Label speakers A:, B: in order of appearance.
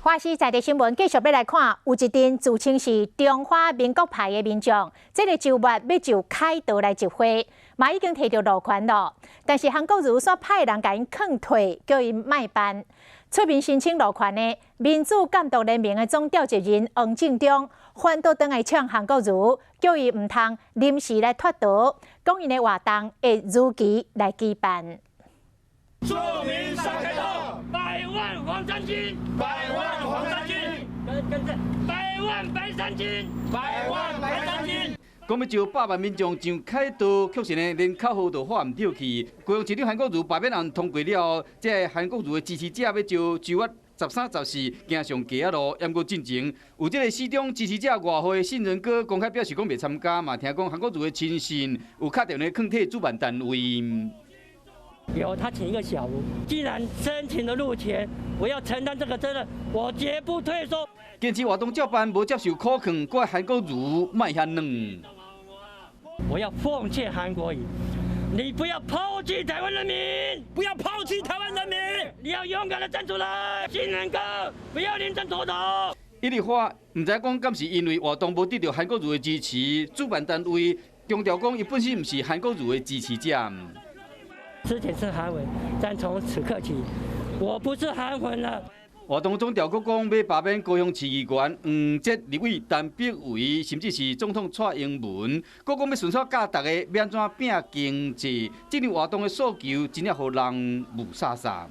A: 华视在地新闻继续要来看，有一阵自称是中华民国派的民众，这个周末要就凯道来集会，嘛已经摕到路权了。但是韩国瑜所派人甲因劝退，叫因卖办。出面申请路权的民主监督联盟的总召集人王正中，反倒倒来呛韩国瑜，叫伊唔通临时来脱逃，讲因的活动会如期来举办。
B: 庶民上开道，100万黄衫军，100万黄衫军，跟着100万白衫军，100万白衫军。
C: 讲要招100万民众上凯道，确实呢，连口号都发唔对去。高雄市长韩国瑜罢免案通过了后，这韩国瑜的支持者要招9月13、14行上街路，也过进前有这个市长支持者外会信任哥公开表示讲袂参加嘛，听讲韩国瑜的亲信有敲电话劝退主办单位。
D: 有他请一个小吴，既然申请了路权，我要承担这个责任，我绝不退缩。
C: 坚持活动照办，无接受苦劝，怪韩国瑜卖遐软。
D: 我要奉劝韩国瑜，你不要抛弃台湾人民，不要抛弃台湾人民，你要勇敢的站出来，信任哥，不要临阵脱逃。
C: 一律话，唔知讲敢是因为活动无得到韩国瑜的支持，主办单位强调讲伊本身唔是韩国瑜的支持者。
D: 之前是韩文，但从此刻起，我不是韩文了。
C: 活动总调局讲要罢免高雄市议员黄捷立委陈柏惟，甚至是总统蔡英文，佫讲要顺续教大家要安怎拼经济。这场活动的诉求真正互人雾煞煞。